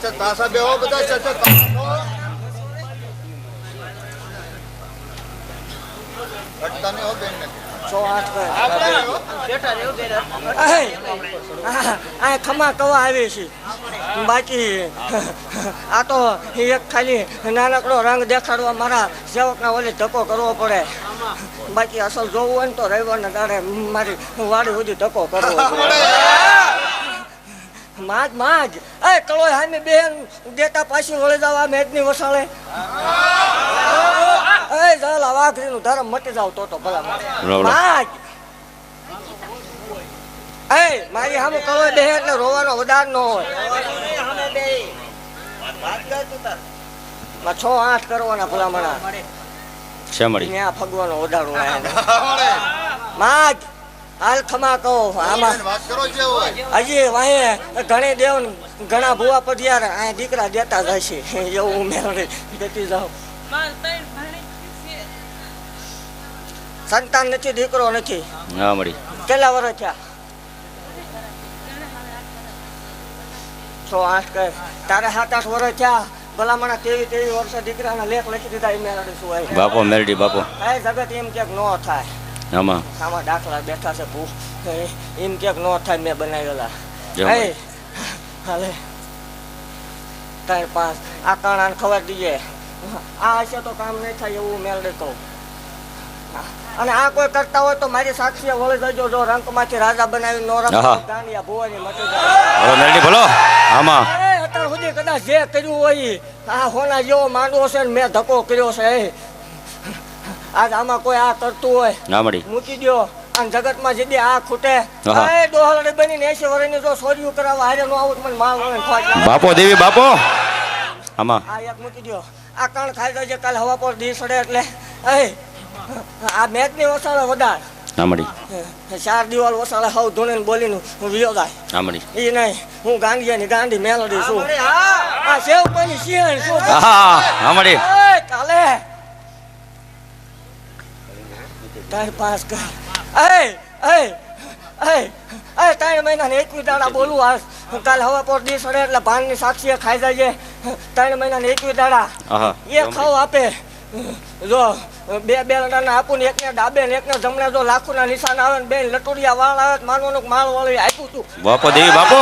ચચત પાસા બેહો બધા ચચત ઘટતા નહીં હો બેન ને 108 ખમા કવા આવી છે બાકી આ તો એક ખાલી નાનકડો રંગ દેખાડવા મારા સેવકના ઓલે ધક્કો કરવો પડે બાકી અસલ જોવું હોય ને તો રવિવારના દાડે મારી વાડી સુધી ધક્કો કરવો પડે માજ એ કળો હામે બેન દેતા પાછી વળી જાવ આ મેદની વસાળે એ ચાલ આ વાઘરીનું ધર્મ મટી જાવ તો ભલા માજ એ મારી સામે કળો બે એટલે રોવાનો વધાર ન હોય 6-8 કરવાના ભલામણા શામળી આ ફગવાનો વધારો માજ હાલ ખમા કહો આમાં વાત કરો જે હોય હજી વાહે ઘણી દેવ ઘણા ભૂવા પઢિયાર આ દીકરા દેતા જશે એવું મેળવી દેતી જાઓ સંતાન નથી દીકરો નથી હા મળી કેટલા વર્ષ થયા 6-8 કહે તારે 7-8 વર્ષ થયા ભલામણા 23 વર્ષે દીકરાના લેખ લખી દીધા એ મેળવી શું હોય બાપો મેલડી બાપો એ જગત એમ ક્યાંક ન થાય આમાં આમાં દાખલા બેઠા છે ભૂ એમ ક્યાંક ન થાય મેં બનાવેલા હાલે 3-5 આ કાણાને ખબર દીજે આ હશે તો કામ નહીં થાય એવું મેળવી કહું અને આ કોઈ કરતા હોય તો મારી સાક્ષીએ વળી જજો જો રંકમાંથી રાજા બનાવી નો ગાંડિયા ભુવાની મટી જાય મેલડી બોલો આમાં અત્યાર સુધી કદાચ જે કર્યું હોય આ હોના જેવો માંડવો છે ને મેં ધક્કો કર્યો છે આજ આમાં કોઈ આ કરતું હોય ના મળી મૂકી દો અને જગતમાં જદી આ ખૂટે ડોહલડી બનીને 80 વર્ષની જો સોર્યું કરાવવા હારે નો આવું મને માલ બાપો દેવી બાપો આમાં આ એક મૂકી દો આ કણ ખાઈ જાય કાલ હવા પર દી સડે એટલે આ મેચની વસાળે વધાર ના મળી 4 દિવાલ વસાળે હવ ધૂણીને બોલીને હું વિયો જાય ના મળી એ નહીં હું ગાંડિયાની ગાંડી મેલડી છું આ સેવ કોની સિંહણ છું હા મળી કાલે 4-5 કર 3 મહિનાને 21 દાડા બોલું આ કાલ હવા પર દી સડે એટલે ભાનની સાક્ષીએ ખાઈ જાય 3 મહિનાને 21 દાડા એ ખાવ આપે જો બે લડાના આપું ને એકને ડાબે ને એકને જમણે જો લાખોના નિશાન આવે ને બે લટોડિયા વાળ આવે માનવાનું માળ વાળી આપ્યું તું બાપો દેવી બાપો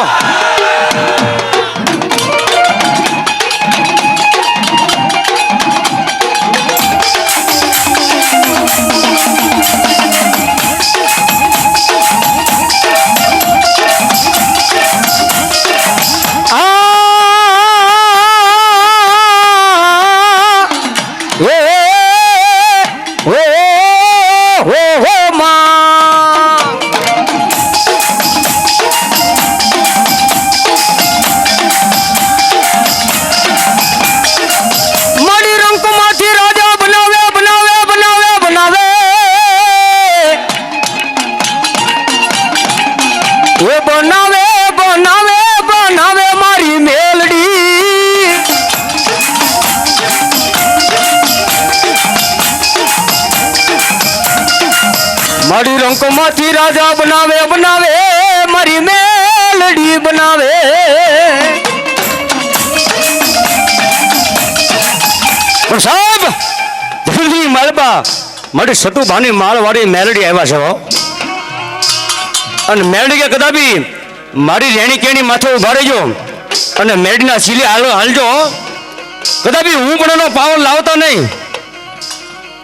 મારી રંકમાંથી રાજા બનાવે મારી મેલડી બનાવે પણ સાહેબ જલ્દી માલબા મારી સતુભાની માળવાળી મેલડી આવ્યા છે અને મેલડી કે કદાપી મારી રેણી કેણી માથે ઉભા રહેજો અને મેલડીના સીલે હાલજો કદાપી હું પણ એનો પાવર લાવતા નહીં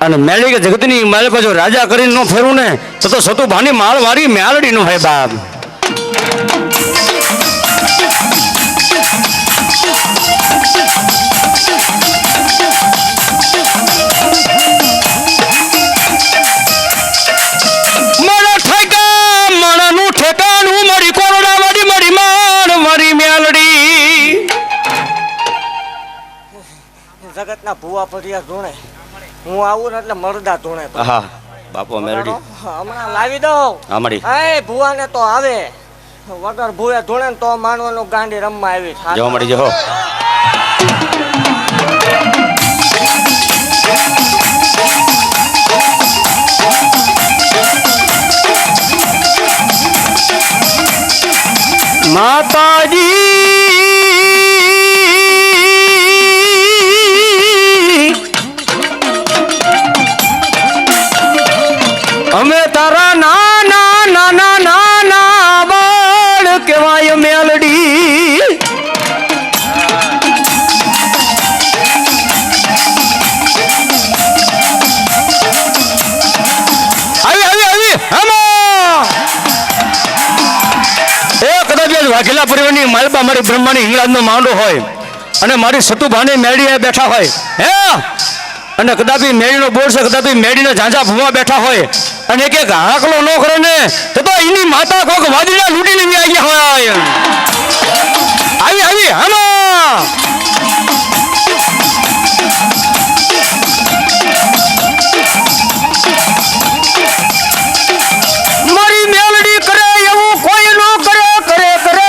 અને મેળી કે જગતની માલિકો જો રાજા કરીને ન ફેરું ને તો સતુભાની માળ વાળી મેલડી નો હે બાપ મારા ઠેકા માણાનું ઠેકાણું મારી કોરડા વાળી મારી માળ મારી મેલડી જગતના ભૂવા પઢિયા ધૂણે હું આવું ને એટલે મરદા ધૂણે હા બાપો મેલડી હમણાં લાવી દઉં અમારી એ ભૂવાને તો આવે વગર ભૂવે ધૂણે ને તો માનવાનું ગાંડી રમવા આવી જો મળી જો માતાજી વાઘેલા પરિવારની માલબા મારી બ્રહ્માની હિંગળાજનો માંડો હોય અને મારી સતુભાની મેળીએ બેઠા હોય હે અને કદાપી મેળીનો બોર છે કદાપી મેળીને ઝાંઝા ભૂવા બેઠા હોય અને એક એક હાકલો ન કરે ને તો એની માતા કોક વાદળા લૂંટીને આવી ગયા હોય આવી આમાં મારી મેલડી કરે એવું કોઈ ન કરે કરે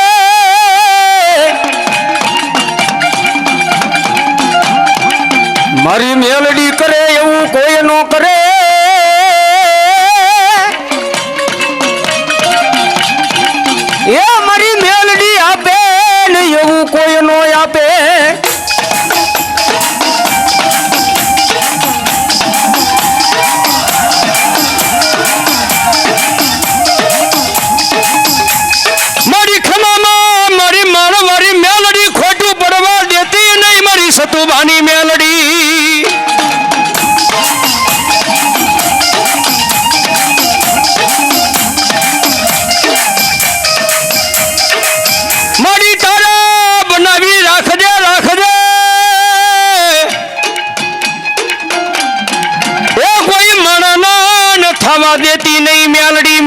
મારી મેલડી કરે એવું કોઈ ન કરે એ મારી મેલડી આપે ને એવું કોઈ નો આપે મારી ખમામાં મારી મારી મેલડી ખોટું પડવા દેતી નહીં મારી સતુભાની મેલડી મારી તારા બનાવી રાખજે એ કોઈ માણના ન થવા દેતી નહીં મેલડી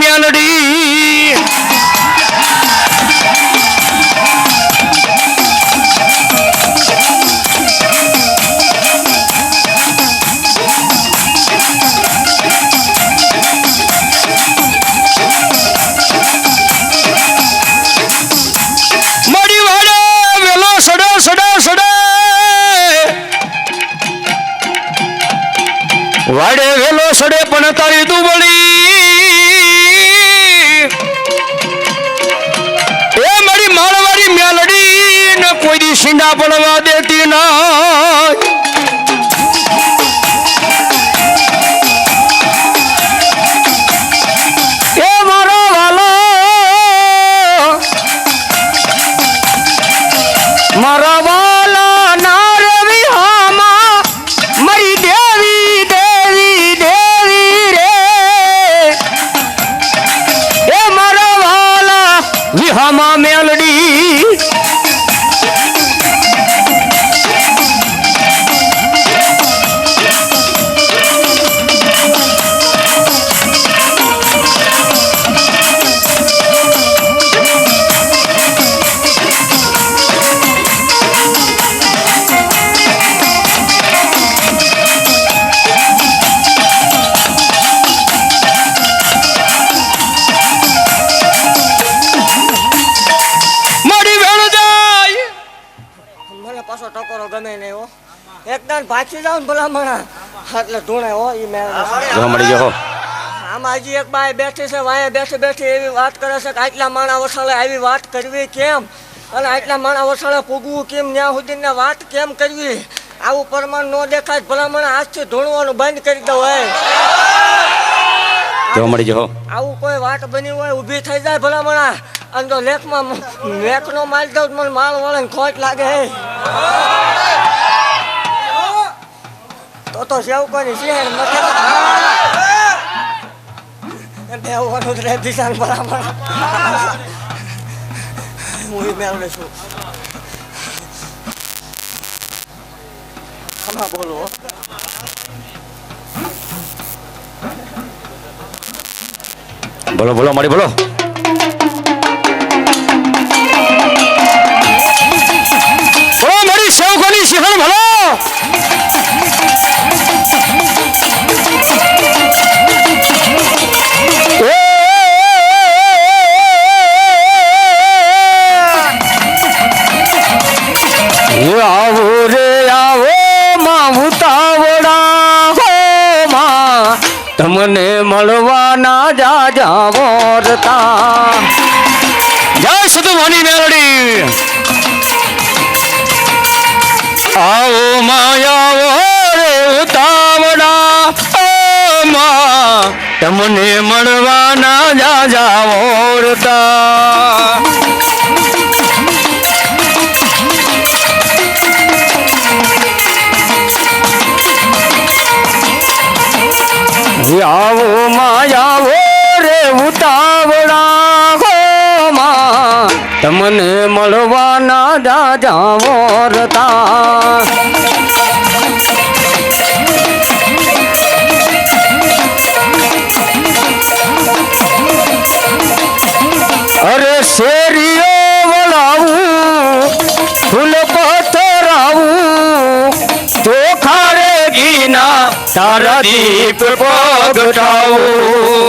વાડે વેલો સડે પણ તારી દુબળી એ મારી માળવાળી મેલડી ને કોઈ દી સીંડા પડવા દેતી ના એ મારો વાલો મારા વાલા ના રવિ હામાં મારી દેવી વિહામાં મેલડી પાછો ટકોરો ગમે નહીં હો એકદમ ભાગી જાવ ને ભલામણા એટલે ધૂણે હો ઈ મળી ગયો આમાં હજી એક બાઈ બેઠી છે વાયા બેઠી એવી વાત કરે છે કે આટલા માણા વસાળે આવી વાત કરવી કેમ અને આટલા માણા વસાળે પૂગવું કેમ ન્યા સુધીને વાત કેમ કરવી આવું પ્રમાણ ન દેખાય ભલામણા આજથી ધૂણવાનું બંધ કરી દો આવું કોઈ વાત બની હોય ઊભી થઈ જાય ભલામણા અને જો લેખમાં મેકનો માલ દઉં મને માલ વાળાને ખોટ લાગે તો સેવ કરી છે બેવાનું રે દિશાન ભલામણ હું મેળવે છું ખમા બોલો બોલો મારી બોલો મારી સેવકોની સિંહણ ભલો આવો રે આવો માં ઉતાવળા હો માં તમને મળવાના જાજા વરતા જય સતુભાની મેલડી આવો માયાવો રે ઉતાવળા ઓ માં તમને મળવાના જાજા વરતા આવો માયાવો રે ઉતાવળા હો માં તમને રાજા વોરતા અરે શેરીઓ વળાવું ફૂલ પથરાવું ચોખારે ગીના તારા દીપ પગટાવું